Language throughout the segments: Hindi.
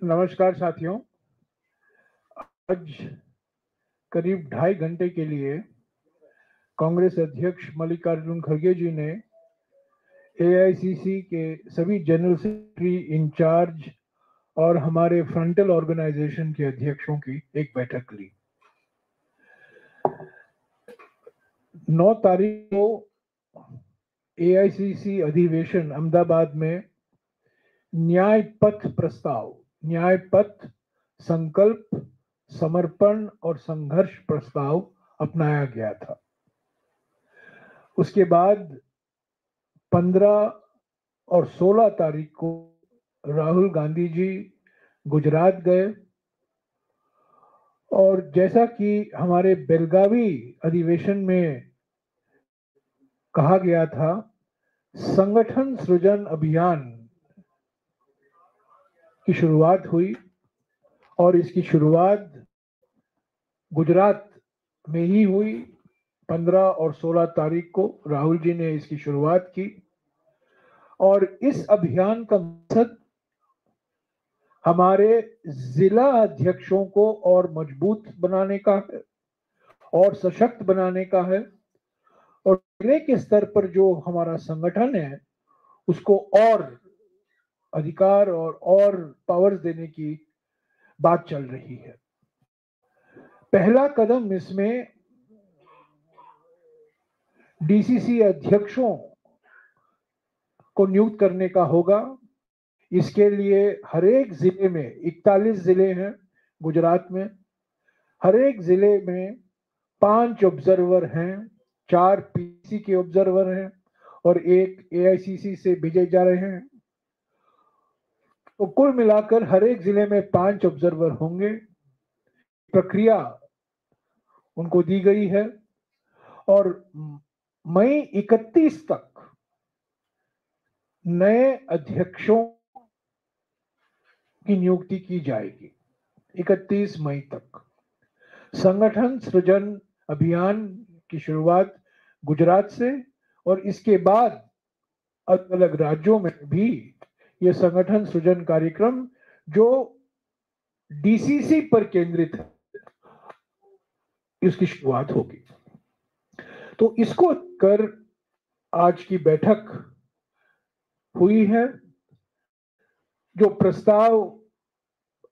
नमस्कार साथियों। आज करीब 2.5 घंटे के लिए कांग्रेस अध्यक्ष मल्लिकार्जुन खड़गे जी ने एआईसीसी के सभी जनरल सेक्रेटरी, इंचार्ज और हमारे फ्रंटल ऑर्गेनाइजेशन के अध्यक्षों की एक बैठक ली। 9 तारीख को एआईसीसी अधिवेशन अहमदाबाद में न्याय पथ प्रस्ताव, न्याय पथ, संकल्प, समर्पण और संघर्ष प्रस्ताव अपनाया गया था। उसके बाद 15 और 16 तारीख को राहुल गांधी जी गुजरात गए और जैसा कि हमारे बेलगावी अधिवेशन में कहा गया था, संगठन सृजन अभियान की शुरुआत हुई और इसकी शुरुआत गुजरात में ही हुई। 15 और 16 तारीख को राहुल जी ने इसकी शुरुआत की और इस अभियान का मकसद हमारे जिला अध्यक्षों को और मजबूत बनाने का है और सशक्त बनाने का है और जिले के स्तर पर जो हमारा संगठन है उसको और अधिकार और पावर्स देने की बात चल रही है। पहला कदम इसमें डीसीसी अध्यक्षों को नियुक्त करने का होगा। इसके लिए हर एक जिले में 41 जिले हैं गुजरात में, हर एक जिले में 5 ऑब्जर्वर हैं, 4 पीसी के ऑब्जर्वर हैं और 1 एआईसीसी से भेजे जा रहे हैं। तो कुल मिलाकर हर एक जिले में 5 ऑब्जर्वर होंगे। प्रक्रिया उनको दी गई है और मई 31 तक नए अध्यक्षों की नियुक्ति की जाएगी। 31 मई तक संगठन सृजन अभियान की शुरुआत गुजरात से और इसके बाद अलग अलग राज्यों में भी ये संगठन सृजन कार्यक्रम जो डीसीसी पर केंद्रित है, इसकी शुरुआत होगी। तो इसको कर आज की बैठक हुई है। जो प्रस्ताव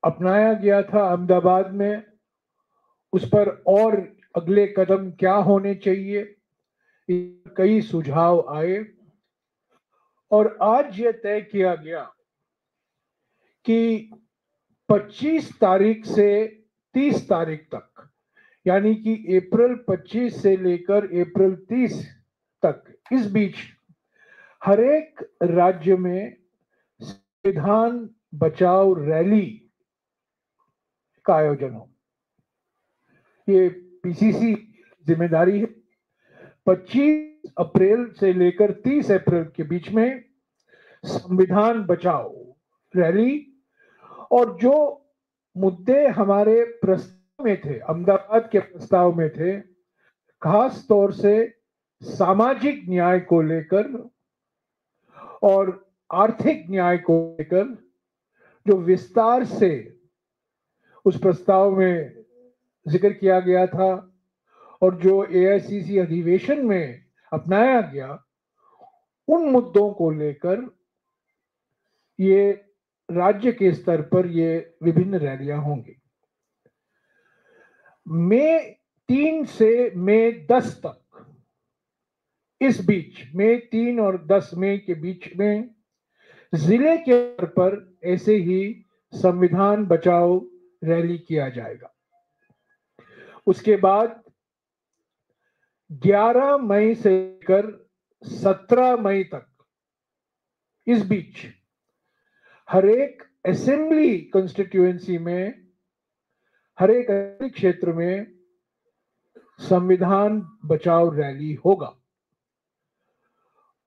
अपनाया गया था अहमदाबाद में, उस पर और अगले कदम क्या होने चाहिए, कई सुझाव आए और आज यह तय किया गया कि 25 तारीख से 30 तारीख तक, यानी कि अप्रैल 25 से लेकर अप्रैल 30 तक, इस बीच हर एक राज्य में संविधान बचाओ रैली का आयोजन हो। ये पीसीसी जिम्मेदारी है। 25 अप्रैल से लेकर 30 अप्रैल के बीच में संविधान बचाओ रैली और जो मुद्दे हमारे प्रस्ताव में थे, अहमदाबाद के प्रस्ताव में थे, खास तौर से सामाजिक न्याय को लेकर और आर्थिक न्याय को लेकर जो विस्तार से उस प्रस्ताव में जिक्र किया गया था और जो एआईसीसी अधिवेशन में अपनाया गया, उन मुद्दों को लेकर ये राज्य के स्तर पर ये विभिन्न रैलियां होंगी। मई 3 से मई 10 तक, इस बीच मई 3 और 10 मई के बीच में जिले के स्तर पर ऐसे ही संविधान बचाओ रैली किया जाएगा। उसके बाद 11 मई से लेकर 17 मई तक, इस बीच हर एक असेंबली कॉन्स्टिट्यूएंसी में, हर एक क्षेत्र में संविधान बचाओ रैली होगा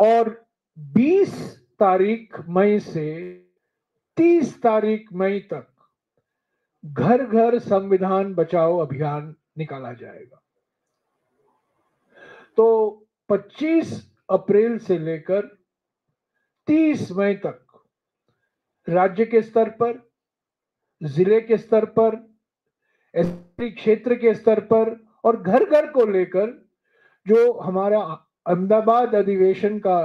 और 20 तारीख मई से 30 तारीख मई तक घर घर संविधान बचाओ अभियान निकाला जाएगा। तो 25 अप्रैल से लेकर 30 मई तक राज्य के स्तर पर, जिले के स्तर पर, एसपी क्षेत्र के स्तर पर और घर घर को लेकर जो हमारा अहमदाबाद अधिवेशन का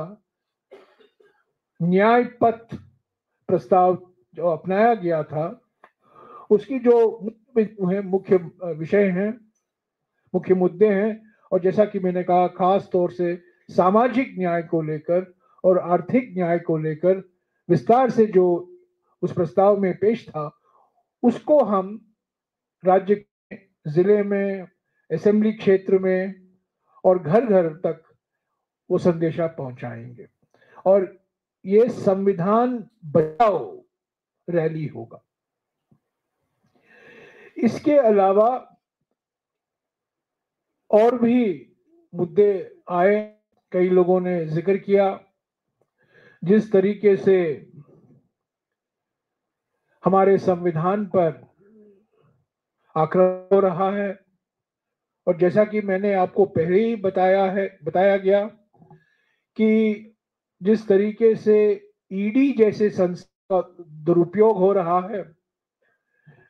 न्याय पथ प्रस्ताव जो अपनाया गया था, उसकी जो मुख्य विषय हैं, मुख्य मुद्दे हैं, और जैसा कि मैंने कहा खास तौर से सामाजिक न्याय को लेकर और आर्थिक न्याय को लेकर विस्तार से जो उस प्रस्ताव में पेश था, उसको हम राज्य के जिले में, असेंबली क्षेत्र में और घर घर तक वो संदेशा पहुंचाएंगे। और ये संविधान बचाओ रैली होगा। इसके अलावा और भी मुद्दे आए, कई लोगों ने जिक्र किया, जिस तरीके से हमारे संविधान पर आक्रमण हो रहा है, और जैसा कि मैंने आपको पहले ही बताया गया कि जिस तरीके से ईडी जैसे संस्था का दुरुपयोग हो रहा है,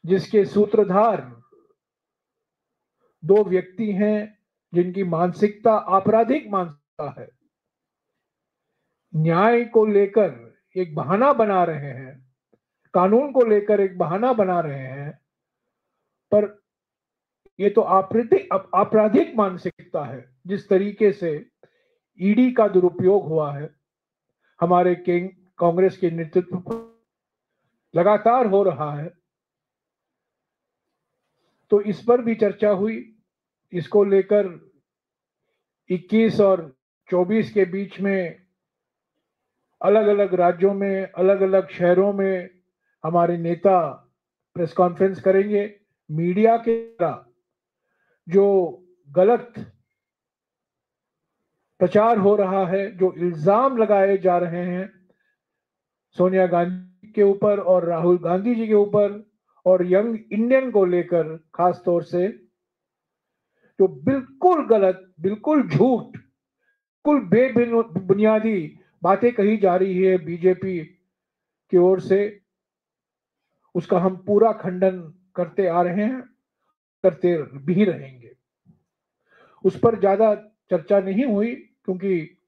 जिसके सूत्रधार दो व्यक्ति हैं जिनकी मानसिकता आपराधिक मानसिकता है, न्याय को लेकर एक बहाना बना रहे हैं, कानून को लेकर एक बहाना बना रहे हैं, पर ये तो आपराधिक मानसिकता है। जिस तरीके से ईडी का दुरुपयोग हुआ है हमारे कांग्रेस के नेतृत्व पर लगातार हो रहा है, तो इस पर भी चर्चा हुई। इसको लेकर 21 और 24 के बीच में अलग अलग राज्यों में, अलग अलग शहरों में हमारे नेता प्रेस कॉन्फ्रेंस करेंगे। मीडिया के द्वारा जो गलत प्रचार हो रहा है, जो इल्जाम लगाए जा रहे हैं सोनिया गांधी के ऊपर और राहुल गांधी जी के ऊपर और यंग इंडियन को लेकर खास तौर से, जो बिल्कुल गलत, बिल्कुल झूठ, बिल्कुल बेबुनियादी बातें कही जा रही है बीजेपी की ओर से, उसका हम पूरा खंडन करते आ रहे हैं, करते भी रहेंगे। उस पर ज्यादा चर्चा नहीं हुई क्योंकि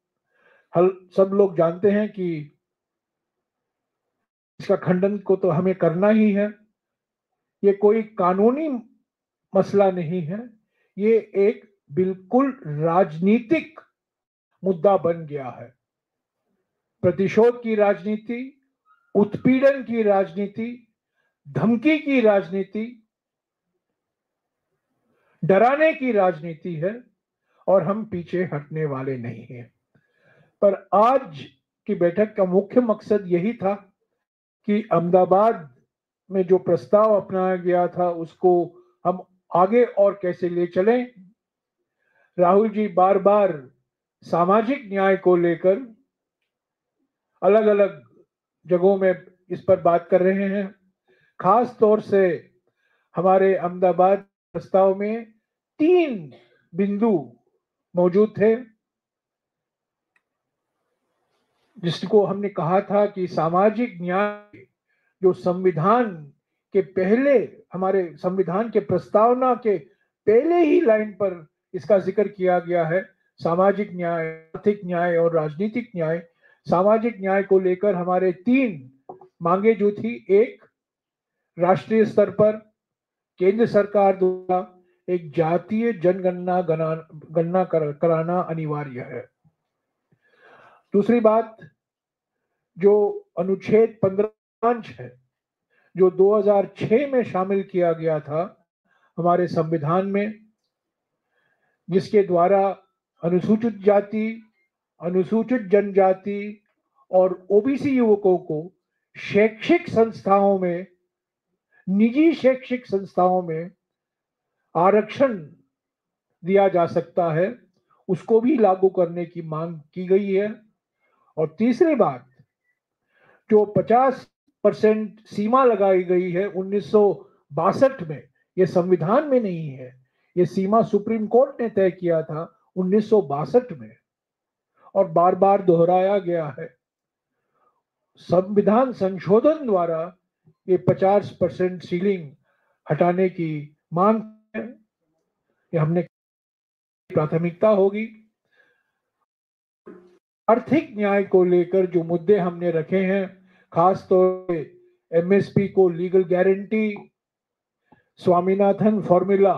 सब लोग जानते हैं कि इसका खंडन को तो हमें करना ही है। ये कोई कानूनी मसला नहीं है, ये एक बिल्कुल राजनीतिक मुद्दा बन गया है। प्रतिशोध की राजनीति, उत्पीड़न की राजनीति, धमकी की राजनीति, डराने की राजनीति है, और हम पीछे हटने वाले नहीं हैं। पर आज की बैठक का मुख्य मकसद यही था कि अहमदाबाद में जो प्रस्ताव अपनाया गया था उसको हम आगे और कैसे ले चलें। राहुल जी बार बार सामाजिक न्याय को लेकर अलग अलग जगहों में इस पर बात कर रहे हैं। खास तौर से हमारे अहमदाबाद प्रस्ताव में 3 बिंदु मौजूद थे, जिसको हमने कहा था कि सामाजिक न्याय जो संविधान के पहले, हमारे संविधान के प्रस्तावना के पहले ही लाइन पर इसका जिक्र किया गया है, सामाजिक न्याय, आर्थिक न्याय और राजनीतिक न्याय। सामाजिक न्याय को लेकर हमारे 3 मांगे जो थी, एक, राष्ट्रीय स्तर पर केंद्र सरकार द्वारा एक जातीय जनगणना गणना कराना अनिवार्य है। दूसरी बात, जो अनुच्छेद 15 है जो 2006 में शामिल किया गया था हमारे संविधान में, जिसके द्वारा अनुसूचित जाति, अनुसूचित जनजाति और ओबीसी युवकों को शैक्षिक संस्थाओं में, निजी शैक्षिक संस्थाओं में आरक्षण दिया जा सकता है, उसको भी लागू करने की मांग की गई है। और तीसरी बात, जो 50% सीमा लगाई गई है 1962 में, यह संविधान में नहीं है, यह सीमा सुप्रीम कोर्ट ने तय किया था 1962 में और बार बार दोहराया गया है। संविधान संशोधन द्वारा ये 50% सीलिंग हटाने की मांग है, ये हमने प्राथमिकता होगी। आर्थिक न्याय को लेकर जो मुद्दे हमने रखे हैं, खास तौर पे एमएसपी को लीगल गारंटी, स्वामीनाथन फॉर्मूला,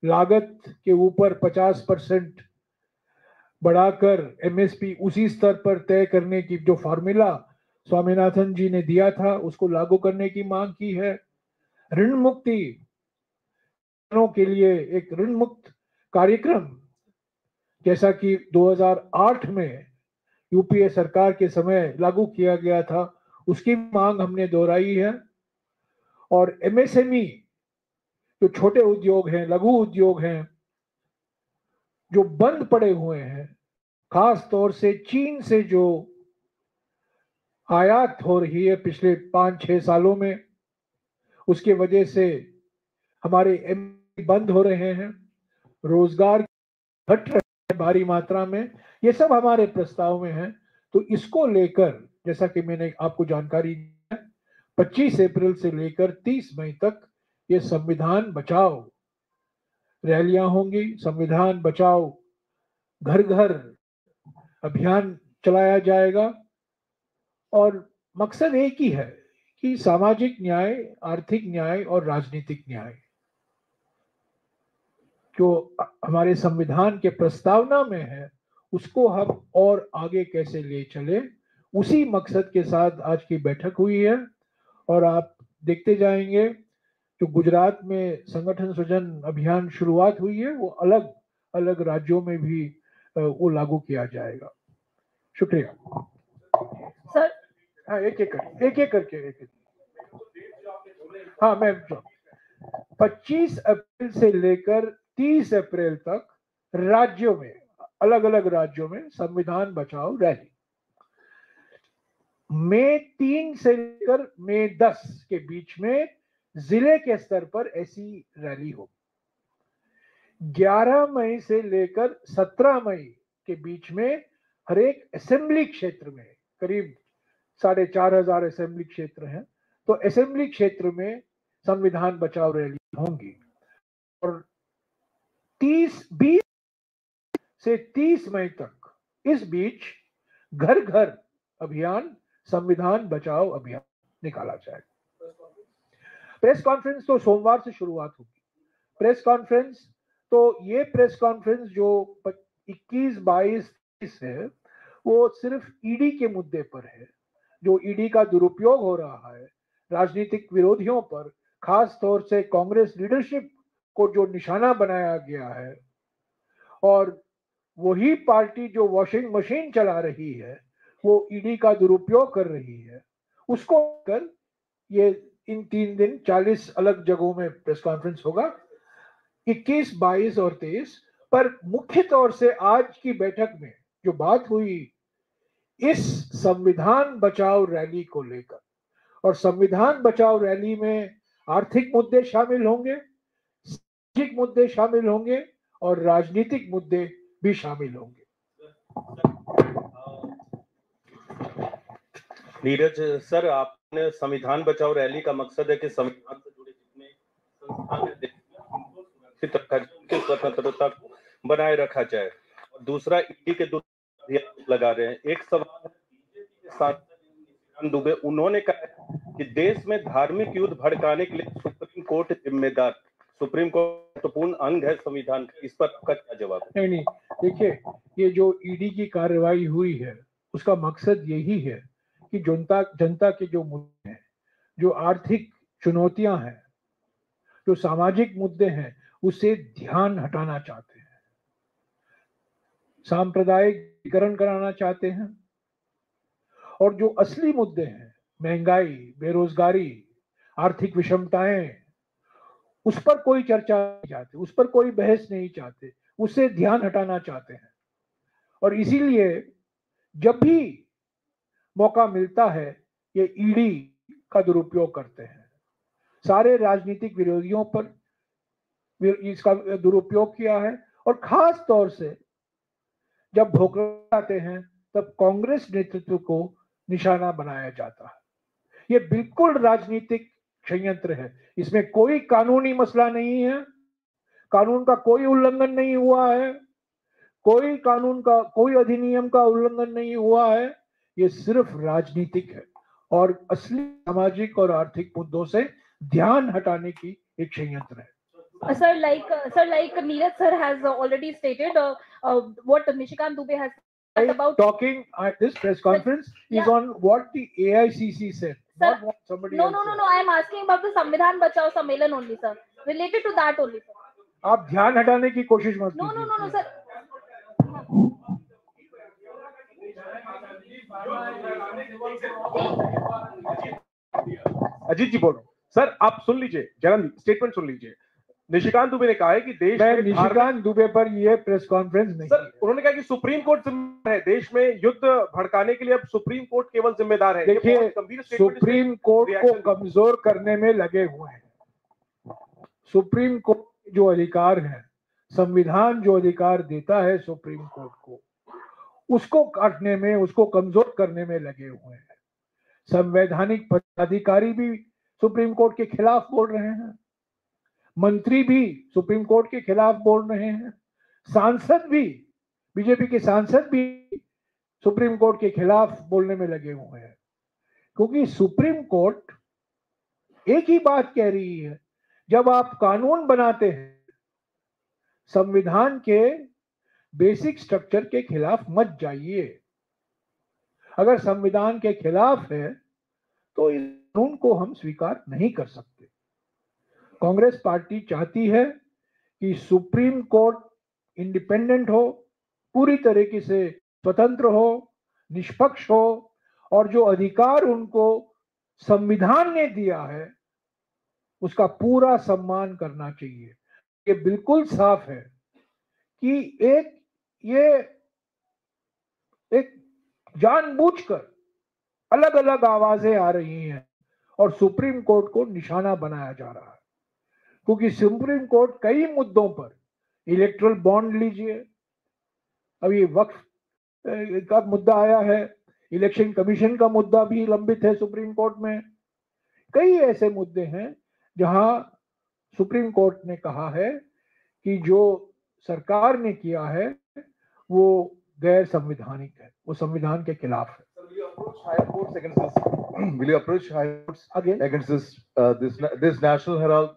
लागत के ऊपर 50% बढ़ाकर एमएसपी उसी स्तर पर तय करने की जो फॉर्मूला स्वामीनाथन जी ने दिया था उसको लागू करने की मांग की है। ऋण मुक्ति के लिए एक ऋण मुक्त कार्यक्रम जैसा कि 2008 में यूपीए सरकार के समय लागू किया गया था, उसकी मांग हमने दोहराई है। और एमएसएमई जो छोटे उद्योग हैं, लघु उद्योग हैं, जो बंद पड़े हुए हैं, खास तौर से चीन से जो आयात हो रही है पिछले 5-6 सालों में, उसके वजह से हमारे बंद हो रहे हैं, रोजगार घट रहे हैं भारी मात्रा में, ये सब हमारे प्रस्ताव में है। तो इसको लेकर जैसा कि मैंने आपको जानकारी दी है, 25 अप्रैल से लेकर 30 मई तक ये संविधान बचाओ रैलियां होंगी। संविधान बचाओ घर घर अभियान चलाया जाएगा और मकसद एक ही है कि सामाजिक न्याय, आर्थिक न्याय और राजनीतिक न्याय जो हमारे संविधान के प्रस्तावना में है उसको हम और आगे कैसे ले चले, उसी मकसद के साथ आज की बैठक हुई है। और आप देखते जाएंगे जो गुजरात में संगठन सृजन अभियान शुरुआत हुई है वो अलग अलग राज्यों में भी वो लागू किया जाएगा। शुक्रिया सर। हाँ, एक एक करके हाँ, मैं 25 अप्रैल से लेकर 30 अप्रैल तक राज्यों में, अलग अलग राज्यों में संविधान बचाओ रैली। मई 3 से लेकर मई 10 के बीच में जिले के स्तर पर ऐसी रैली हो। 11 मई से लेकर 17 मई के बीच में हर एक असेंबली क्षेत्र में, करीब 4,500 असेंबली क्षेत्र हैं, तो असेंबली क्षेत्र में संविधान बचाओ रैली होंगी। और 20 से 30 मई तक इस बीच घर घर अभियान, संविधान बचाओ अभियान निकाला जाएगा। प्रेस कॉन्फ्रेंस तो सोमवार से शुरुआत होगी। प्रेस कॉन्फ्रेंस तो ये प्रेस कॉन्फ्रेंस जो 21, 22, 30 है वो सिर्फ ईडी के मुद्दे पर है, जो ईडी का दुरुपयोग हो रहा है राजनीतिक विरोधियों पर, खास तौर से कांग्रेस लीडरशिप को जो निशाना बनाया गया है, और वही पार्टी जो वॉशिंग मशीन चला रही है वो ईडी का दुरुपयोग कर रही है, उसको कर ये इन 3 दिन 40 अलग जगहों में प्रेस कॉन्फ्रेंस होगा, 21, 22 और 23। पर मुख्य तौर से आज की बैठक में जो बात हुई इस संविधान बचाओ रैली को लेकर, और संविधान बचाओ रैली में आर्थिक मुद्दे शामिल होंगे, सामाजिक मुद्दे शामिल होंगे और राजनीतिक मुद्दे भी शामिल होंगे। नीरज सर, आपने संविधान बचाओ रैली का मकसद है कि संविधान से जुड़े जितने संस्थान हैं उनको सुरक्षित रखा जाए, उनकी स्वतंत्रता को बनाए रखा जाए। और दूसरा, ईडी के अभियान लगा रहे हैं। एक सवाल है बीजेपी के सांसद दुबे, उन्होंने कहा कि देश में धार्मिक युद्ध भड़काने के लिए सुप्रीम कोर्ट जिम्मेदार। सुप्रीम कोर्ट महत्वपूर्ण अंग है संविधान का, इस पर आपका क्या जवाब है? नहीं, देखिए, ये जो ईडी की कार्रवाई हुई है उसका मकसद यही है कि जनता के जो मुद्दे हैं, जो आर्थिक चुनौतियां हैं, जो सामाजिक मुद्दे हैं, उससे ध्यान हटाना चाहते हैं, सांप्रदायिकरण कराना चाहते हैं, और जो असली मुद्दे हैं, महंगाई, बेरोजगारी, आर्थिक विषमताएं, उस पर कोई चर्चा नहीं चाहते, उस पर कोई बहस नहीं चाहते, उससे ध्यान हटाना चाहते हैं। और इसीलिए जब भी मौका मिलता है ये ईडी का दुरुपयोग करते हैं, सारे राजनीतिक विरोधियों पर इसका दुरुपयोग किया है। और खास तौर से जब भोकलाते हैं तब कांग्रेस नेतृत्व को निशाना बनाया जाता है। ये बिल्कुल राजनीतिक षड्यंत्र है, इसमें कोई कानूनी मसला नहीं है, कानून का कोई उल्लंघन नहीं हुआ है, कोई कानून का कोई अधिनियम का उल्लंघन नहीं हुआ है, ये सिर्फ राजनीतिक है और असली सामाजिक और आर्थिक मुद्दों से ध्यान हटाने की एक षड्यंत्र है। Sir, like Neeraj sir has already stated what Nishikant Dubey has said about talking at this press conference is on what the AICC said, Sir, not what somebody no, else no, no, said. no. I am asking about the Samvidhan Bachao Sammelan only, sir. Related to that only, sir. आप ध्यान हटाने की कोशिश मत No, कीजिए। no, no, no, sir. Ajit जी बोल रहा हूं सर, आप सुन लीजिए, जरा स्टेटमेंट सुन लीजिए। निशिकांत दुबे ने कहा है कि देश में निशिकांत दुबे पर ये प्रेस कॉन्फ्रेंस नहीं सर, उन्होंने कहा कि सुप्रीम कोर्ट जिम्मेदार है, देश में युद्ध भड़काने के लिए अब सुप्रीम कोर्ट केवल जिम्मेदार है। देखिए, सुप्रीम कोर्ट को कमजोर करने में लगे हुए हैं। सुप्रीम कोर्ट जो अधिकार है, संविधान जो अधिकार देता है सुप्रीम कोर्ट को, उसको काटने में, उसको कमजोर करने में लगे हुए हैं। संवैधानिक पदाधिकारी भी सुप्रीम कोर्ट के खिलाफ बोल रहे हैं, मंत्री भी सुप्रीम कोर्ट के खिलाफ बोल रहे हैं, सांसद भी, बीजेपी के सांसद भी सुप्रीम कोर्ट के खिलाफ बोलने में लगे हुए हैं, क्योंकि सुप्रीम कोर्ट एक ही बात कह रही है, जब आप कानून बनाते हैं संविधान के बेसिक स्ट्रक्चर के खिलाफ मत जाइए। अगर संविधान के खिलाफ है तो इस कानून को हम स्वीकार नहीं कर सकते। कांग्रेस पार्टी चाहती है कि सुप्रीम कोर्ट इंडिपेंडेंट हो, पूरी तरीके से स्वतंत्र हो, निष्पक्ष हो और जो अधिकार उनको संविधान ने दिया है उसका पूरा सम्मान करना चाहिए। ये बिल्कुल साफ है कि एक जानबूझकर अलग अलग आवाजें आ रही हैं और सुप्रीम कोर्ट को निशाना बनाया जा रहा है, क्योंकि सुप्रीम कोर्ट कई मुद्दों पर, इलेक्ट्रल बॉन्ड लीजिए, अभी वक्फ का मुद्दा आया है, इलेक्शन कमीशन का मुद्दा भी लंबित है सुप्रीम कोर्ट में, कई ऐसे मुद्दे हैं जहां सुप्रीम कोर्ट ने कहा है कि जो सरकार ने किया है वो गैर संवैधानिक है, वो संविधान के खिलाफ है। Will you approach high courts again against this National Herald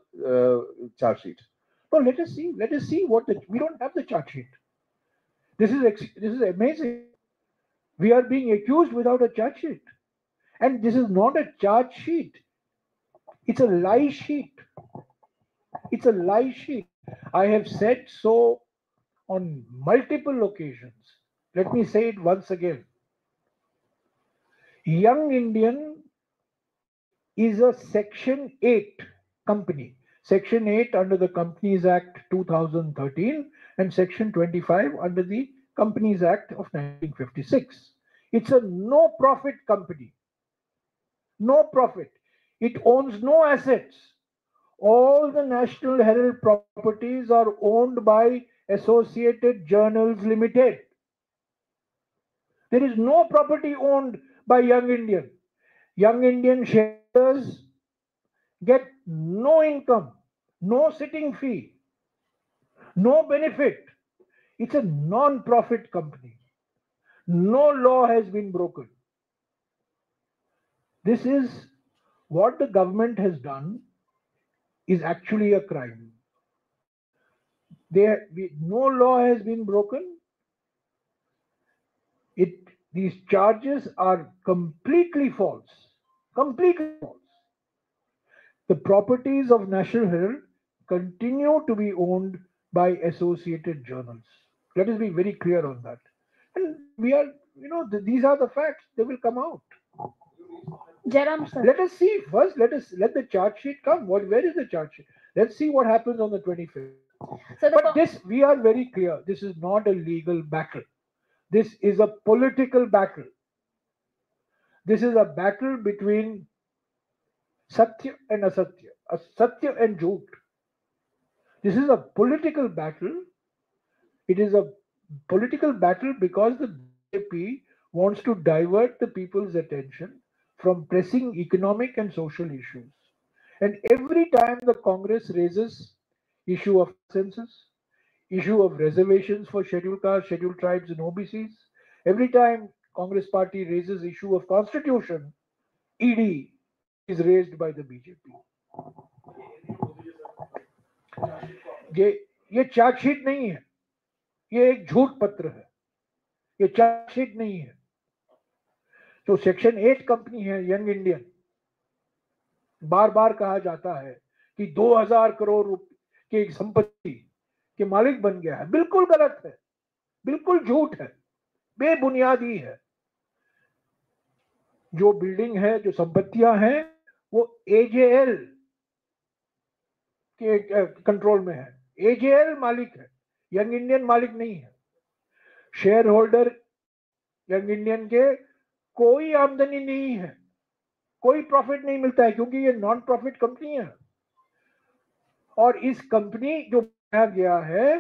charge sheet? No, let us see what we don't have the charge sheet. This is amazing. We are being accused without a charge sheet, and this is not a charge sheet. It's a lie sheet. It's a lie sheet. I have said so on multiple occasions. Let me say it once again. Young Indian is a Section 8 company. Section 8 under the Companies Act 2013 and Section 25 under the Companies Act of 1956. It's a no-profit company. No profit. It owns no assets. All the National Herald properties are owned by Associated Journals Limited. There is no property owned by Young Indian. Young Indian shares get no income, no sitting fee, no benefit. It's a non-profit company. No law has been broken. This is what the government has done is actually a crime. No law has been broken. These charges are completely false. Completely false. The properties of National Herald continue to be owned by Associated Journals. Let us be very clear on that. And we are, these are the facts. They will come out. Jairam, sir. Let us see first. Let the charge sheet come. Where is the charge sheet? Let's see what happens on the 25th. So but we are very clear. This is not a legal battle. This is a political battle. This is a battle between Satya and Asatya, Satya and Jhoot. This is a political battle. It is a political battle because the BJP wants to divert the people's attention from pressing economic and social issues. And every time the Congress raises issue of census, issue of reservations for scheduled castes, scheduled tribes and OBCs, every time Congress party raises issue of constitution, ED is raised by the BJP. ये चार्जशीट नहीं है, ये एक झूठ पत्र है, ये चार्जशीट नहीं है। जो सेक्शन 8 कंपनी है यंग इंडियन, बार बार कहा जाता है कि 2000 करोड़ रुपए की संपत्ति के मालिक बन गया है, बिल्कुल गलत है, बिल्कुल झूठ है, बेबुनियादी है। जो बिल्डिंग है, जो संपत्तियां हैं, वो एजेएल के कंट्रोल में है, एजेएल मालिक है, यंग इंडियन मालिक नहीं है। शेयर होल्डर यंग इंडियन के कोई आमदनी नहीं है, कोई प्रॉफिट नहीं मिलता है, क्योंकि ये नॉन प्रॉफिट कंपनी है। और इस कंपनी जो बनाया गया है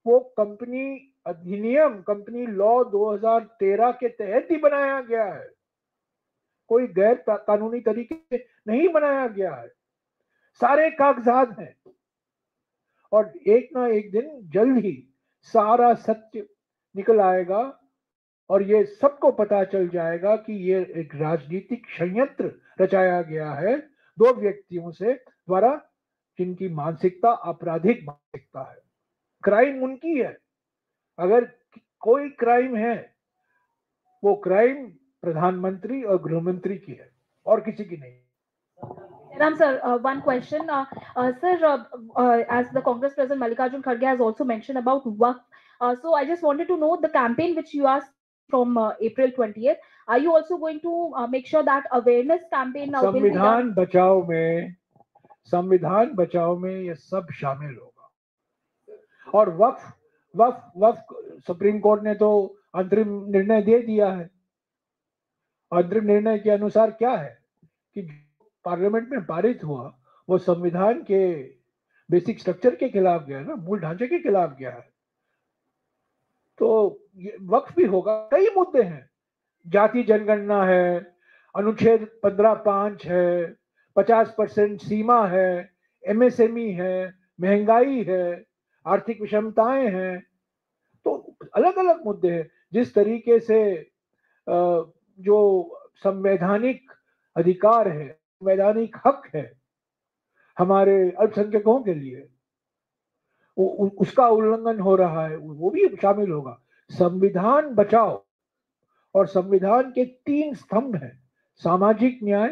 वो कंपनी अधिनियम, कंपनी लॉ 2013 के तहत ही बनाया गया है, कोई गैर कानूनी तरीके से नहीं बनाया गया है, सारे कागजात हैं। और एक ना एक दिन जल्द ही सारा सत्य निकल आएगा और ये सबको पता चल जाएगा कि ये एक राजनीतिक षड्यंत्र रचाया गया है दो व्यक्तियों से द्वारा, जिनकी मानसिकता आपराधिक मानसिकता है। क्राइम उनकी है, अगर कोई क्राइम है वो क्राइम प्रधानमंत्री और गृहमंत्री की है और किसी की नहीं। Ram sir, one question. Sir, as the Congress President Mallikarjun Kharge has also mentioned about Waqf, so I just wanted to know the campaign which you asked from April 20th. Are you also going to make sure that awareness campaign will be done? संविधान बचाओ में ये सब शामिल होगा। और वक्फ सुप्रीम कोर्ट ने तो अंतरिम निर्णय दे दिया है। अंतरिम निर्णय के अनुसार क्या है कि पार्लियामेंट में पारित हुआ वो संविधान के बेसिक स्ट्रक्चर के खिलाफ गया ना, मूल ढांचे के खिलाफ गया है। तो ये वक्फ भी होगा। कई मुद्दे हैं, जाति जनगणना है, अनुच्छेद 15(5) है, 50% सीमा है, एमएसएमई है, महंगाई है, आर्थिक विषमताएं हैं, तो अलग अलग मुद्दे हैं। जिस तरीके से जो संवैधानिक अधिकार है, संवैधानिक हक है हमारे अल्पसंख्यकों के लिए, उसका उल्लंघन हो रहा है, वो भी शामिल होगा। संविधान बचाओ और संविधान के 3 स्तंभ हैं, सामाजिक न्याय,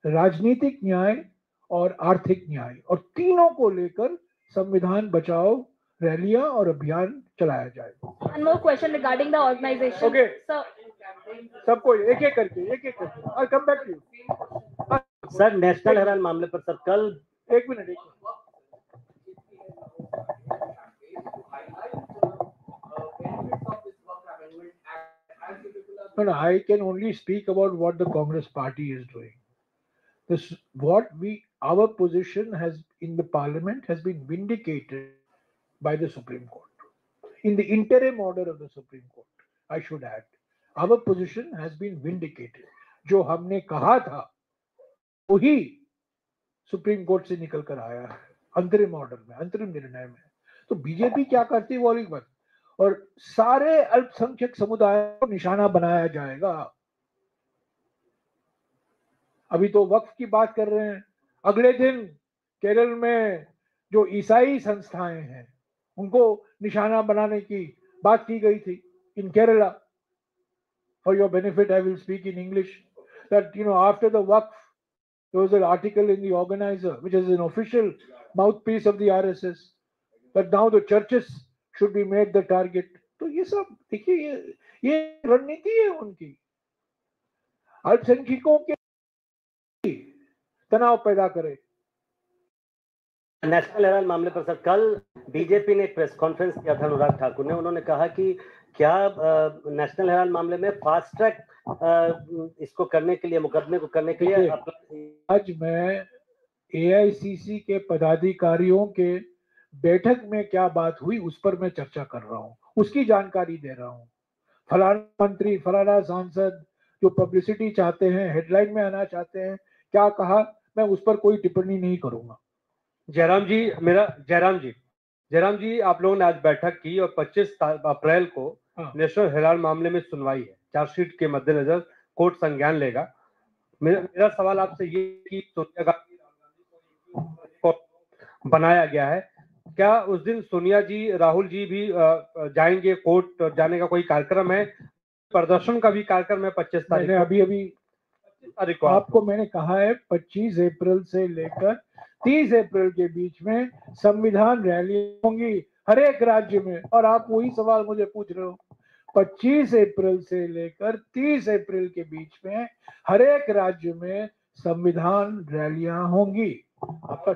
राजनीतिक न्याय और आर्थिक न्याय, और तीनों को लेकर संविधान बचाओ रैलियां और अभियान चलाया जाएगा। One more question regarding the organization. Okay. Sir, सबको एक एक करके I'll come back to you. Sir, national Herald मामले पर सर कल एक minute No, I can only speak about what the Congress party is doing. Our position has in the parliament has been vindicated by the Supreme Court. In the interim order of the Supreme Court, I should add, our position has been vindicated. जो हमने कहा था वही सुप्रीम कोर्ट से निकल कर आया है अंतरिम ऑर्डर में, अंतरिम निर्णय में। तो बीजेपी क्या करती है वो अलग बात, और सारे अल्पसंख्यक समुदाय को निशाना बनाया जाएगा। अभी तो वक्फ की बात कर रहे हैं, अगले दिन केरल में जो ईसाई संस्थाएं हैं उनको निशाना बनाने की बात की गई थी इन Kerala. For your benefit, I will speak in English. That after the Waqf, there was an article in the Organizer, which is an official mouthpiece of the RSS, that now the churches should be made the target. तो ये सब देखिए, ये रणनीति है उनकी, अल्पसंख्यकों के तनाव पैदा करे। नेशनल हेराल्ड मामले पर सर कल बीजेपी ने एक प्रेस कॉन्फ्रेंस किया था अनुराग ठाकुर ने, उन्होंने कहा कि क्या नेशनल हेराल्ड मामले में फास्ट ट्रैक इसको करने के लिए, मुकदमे को करने के लिए। आज मैं एआईसीसी के पदाधिकारियों के बैठक में क्या बात हुई उस पर मैं चर्चा कर रहा हूं, उसकी जानकारी दे रहा हूं। फलाना मंत्री, फलाना सांसद जो पब्लिसिटी चाहते हैं, हेडलाइन में आना चाहते हैं, क्या कहा, मैं उस पर कोई टिप्पणी नहीं करूंगा। जयराम जी, आप लोगों ने आज बैठक की और 25 अप्रैल को नेशनल हेराल्ड मामले में सुनवाई है। चार्जशीट के मद्देनजर कोर्ट संज्ञान लेगा। मेरा सवाल आपसे ये कि सोनिया गांधी को बनाया गया है, क्या उस दिन सोनिया जी, राहुल जी भी जाएंगे कोर्ट? जाने का कोई कार्यक्रम है? प्रदर्शन का भी कार्यक्रम है 25 तारीख को? अभी आपको मैंने कहा है 25 अप्रैल से लेकर 30 अप्रैल के बीच में संविधान रैली होंगी हर एक राज्य में, और आप वही सवाल मुझे पूछ रहे हो। 25 अप्रैल से लेकर 30 अप्रैल के बीच में हर एक राज्य में संविधान रैलियां होंगी। आपका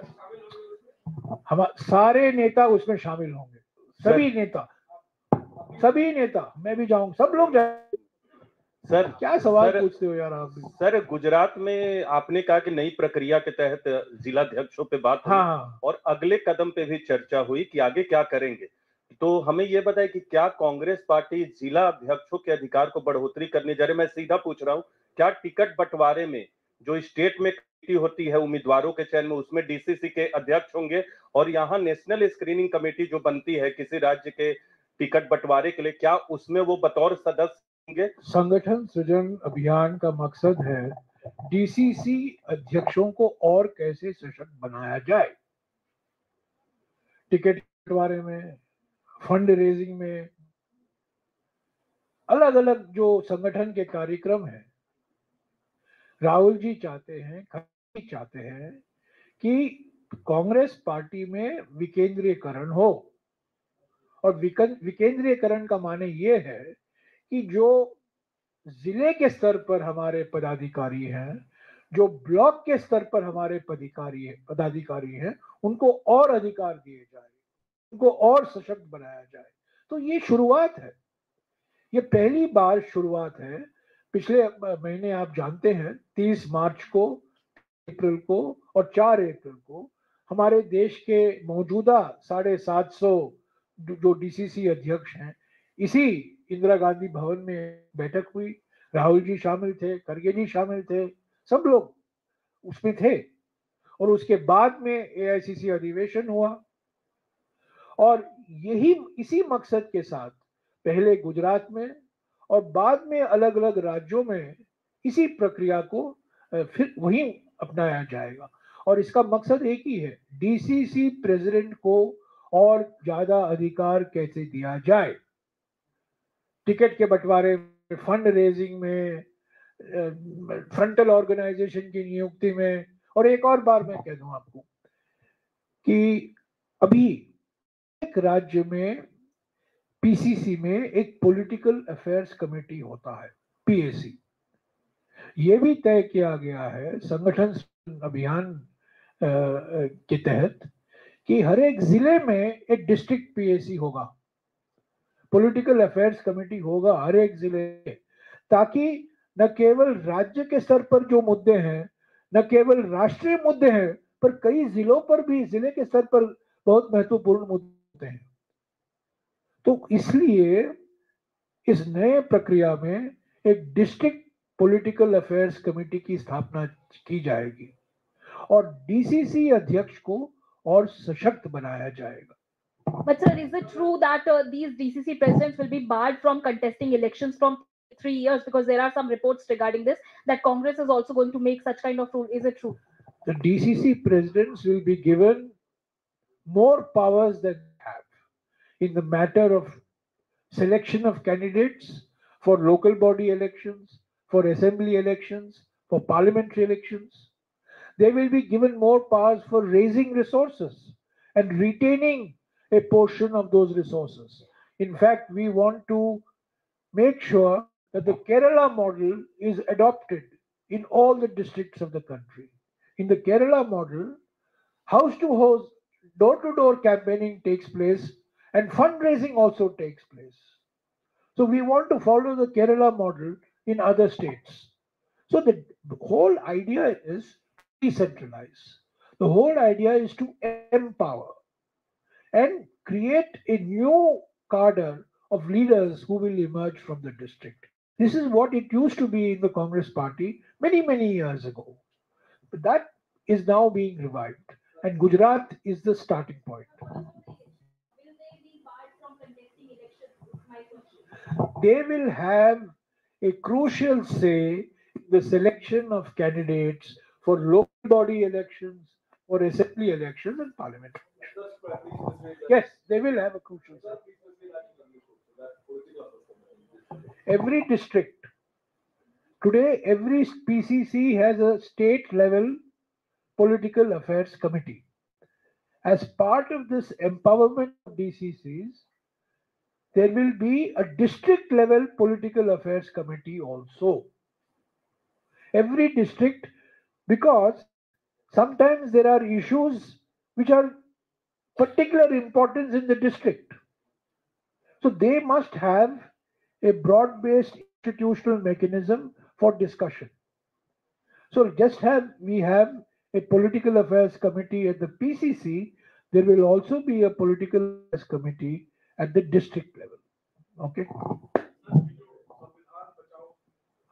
हम सारे नेता उसमें शामिल होंगे, सभी नेता, मैं भी जाऊंगा, सब लोग जाएंगे। सर क्या सवाल पूछते हो यार आप भी? सर, गुजरात में आपने कहा कि नई प्रक्रिया के तहत जिलाध्यक्षों पे बात हुई, और अगले कदम पे भी चर्चा हुई कि आगे क्या करेंगे। तो हमें यह बताए कि क्या कांग्रेस पार्टी जिला अध्यक्षों के अधिकार को बढ़ोतरी करने जा रही है? मैं सीधा पूछ रहा हूं, क्या टिकट बंटवारे में जो स्टेट में कमेटी होती है उम्मीदवारों के चयन में, उसमें डीसीसी के अध्यक्ष होंगे, और यहाँ नेशनल स्क्रीनिंग कमेटी जो बनती है किसी राज्य के टिकट बंटवारे के लिए, क्या उसमें वो बतौर सदस्य? संगठन सृजन अभियान का मकसद है डीसीसी अध्यक्षों को और कैसे सशक्त बनाया जाए। टिकट बंटवारे में, फंड रेजिंग में, अलग अलग जो संगठन के कार्यक्रम हैं। राहुल जी चाहते हैं, खड़गे चाहते हैं कि कांग्रेस पार्टी में विकेंद्रीकरण हो, और विकेंद्रीकरण का माने ये है कि जो जिले के स्तर पर हमारे पदाधिकारी हैं, जो ब्लॉक के स्तर पर हमारे पदाधिकारी हैं, उनको और अधिकार दिए जाए, उनको और सशक्त बनाया जाए। तो ये शुरुआत है, ये पहली बार शुरुआत है। पिछले महीने आप जानते हैं 30 मार्च को, अप्रैल को और 4 अप्रैल को हमारे देश के मौजूदा 750 जो डीसीसी अध्यक्ष हैं, इसी इंदिरा गांधी भवन में बैठक हुई। राहुल जी शामिल थे, खड़गे जी शामिल थे, सब लोग उसमें थे। और उसके बाद में एआईसीसी अधिवेशन हुआ, और इसी मकसद के साथ पहले गुजरात में और बाद में अलग अलग राज्यों में इसी प्रक्रिया को फिर वही अपनाया जाएगा। और इसका मकसद एक ही है, डीसीसी प्रेसिडेंट को और ज्यादा अधिकार कैसे दिया जाए, टिकट के बंटवारे में, फंड रेजिंग में, फ्रंटल ऑर्गेनाइजेशन की नियुक्ति में। और एक और बार मैं कह दूं आपको कि अभी एक राज्य में पीसीसी में एक पॉलिटिकल अफेयर्स कमेटी होता है, पीएसी। ये भी तय किया गया है संगठन अभियान के तहत कि हर एक जिले में एक डिस्ट्रिक्ट पीएसी होगा, पॉलिटिकल अफेयर्स कमेटी होगा हर एक जिले, ताकि न केवल राज्य के स्तर पर जो मुद्दे हैं, न केवल राष्ट्रीय मुद्दे हैं, पर कई जिलों पर भी जिले के स्तर पर बहुत महत्वपूर्ण मुद्दे हैं। तो इसलिए इस नए प्रक्रिया में एक डिस्ट्रिक्ट पॉलिटिकल अफेयर्स कमेटी की स्थापना की जाएगी, और डीसीसी अध्यक्ष को और सशक्त बनाया जाएगा। But sir, is it true that these DCC presidents will be barred from contesting elections from 3 years? Because there are some reports regarding this, that Congress is also going to make such kind of rule. Is it true? The DCC presidents will be given more powers than they have in the matter of selection of candidates for local body elections, for assembly elections, for parliamentary elections. They will be given more powers for raising resources and retaining a portion of those resources. In fact, we want to make sure that the Kerala model is adopted in all the districts of the country. In the Kerala model, house to house, door to door campaigning takes place, and fundraising also takes place. So we want to follow the Kerala model in other states. So the whole idea is to decentralize. The whole idea is to empower and create a new cadre of leaders who will emerge from the district. This is what it used to be in the Congress party many, many years ago. But that is now being revived, and Gujarat is the starting point. They will have a crucial say in the selection of candidates for local body elections, for assembly elections, and parliament elections. Yes, they will have a crucial say. Every district, today, every PCC has a state level political affairs committee. As part of this empowerment of DCCs, there will be a district level political affairs committee also. Every district, because sometimes there are issues which are particular importance in the district. So they must have a broad-based institutional mechanism for discussion. So just we have a political affairs committee at the PCC, there will also be a political affairs committee at the district level. Okay.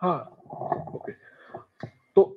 हाँ. ओके, तो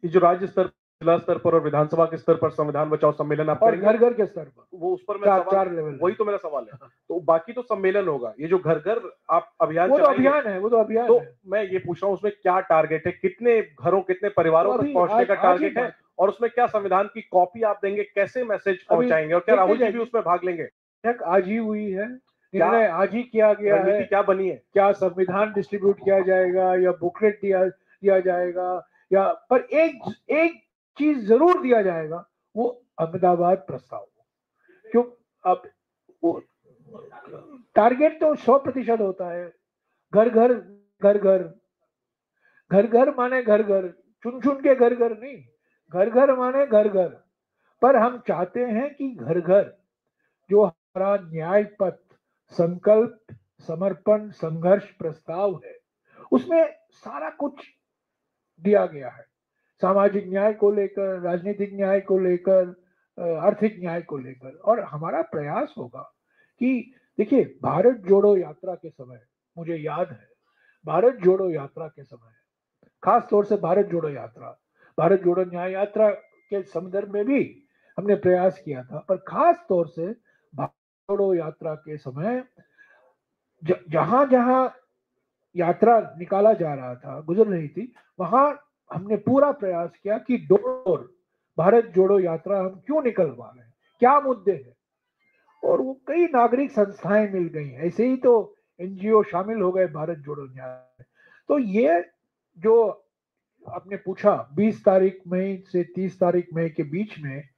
ये जो राज्य स्तर, जिला स्तर पर और विधानसभा के स्तर पर संविधान बचाओ सम्मेलन आप और घर घर के स्तर पर, वो उस पर मेरा चार लेवल, वही तो मेरा सवाल है। तो बाकी तो सम्मेलन होगा, ये जो घर घर आप अभियान वो तो अभियान है, वो तो अभियान तो है। मैं ये पूछ रहा हूँ उसमें क्या टारगेट है, कितने घरों कितने परिवारों तक पहुंचने का टारगेट है, और उसमें क्या संविधान की कॉपी आप देंगे, कैसे मैसेज पहुंचाएंगे, और क्या राहुल जी भी उसमें भाग लेंगे? आज ही हुई है, निर्णय आज ही किया गया है, क्या बनी है, क्या संविधान डिस्ट्रीब्यूट किया जाएगा या बुकलेट दिया जाएगा, या पर एक चीज जरूर दिया जाएगा, वो अहमदाबाद प्रस्ताव। क्यों? अब टारगेट तो 100% होता है, घर घर माने घर चुन के घर नहीं, घर माने घर पर हम चाहते हैं कि घर जो हमारा न्याय पथ, संकल्प, समर्पण, संघर्ष प्रस्ताव है, उसमें सारा कुछ दिया गया है, सामाजिक न्याय को लेकर, राजनीतिक न्याय को लेकर, आर्थिक न्याय को लेकर। और हमारा प्रयास होगा कि देखिए, भारत जोड़ो यात्रा के समय, मुझे याद है भारत जोड़ो यात्रा के समय, खास तौर से भारत जोड़ो यात्रा, भारत जोड़ो न्याय यात्रा के संदर्भ में भी हमने प्रयास किया था, पर खास तौर से भारत जोड़ो यात्रा के समय जहां जहां यात्रा निकाला जा रहा था, गुजर रही थी, वहां हमने पूरा प्रयास किया कि डोर भारत जोड़ो यात्रा हम क्यों निकलवा रहे हैं, क्या मुद्दे हैं, और वो कई नागरिक संस्थाएं मिल गई, ऐसे ही तो एनजीओ शामिल हो गए भारत जोड़ो न्याय। तो ये जो आपने पूछा 20 तारीख मई से 30 तारीख मई के बीच में,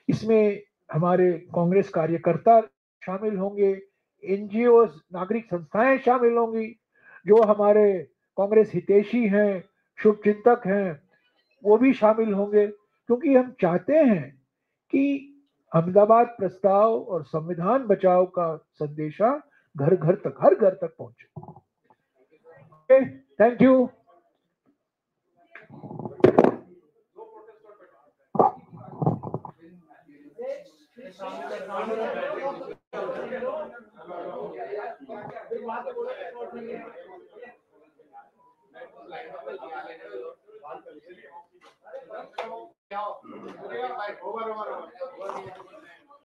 इसमें हमारे कांग्रेस कार्यकर्ता शामिल होंगे, एनजीओ, नागरिक संस्थाएं शामिल होंगी, जो हमारे कांग्रेस हितैषी हैं, शुभचिंतक हैं, वो भी शामिल होंगे, क्योंकि हम चाहते हैं कि अहमदाबाद प्रस्ताव और संविधान बचाओ का संदेशा घर घर तक पहुंचे। Thank you.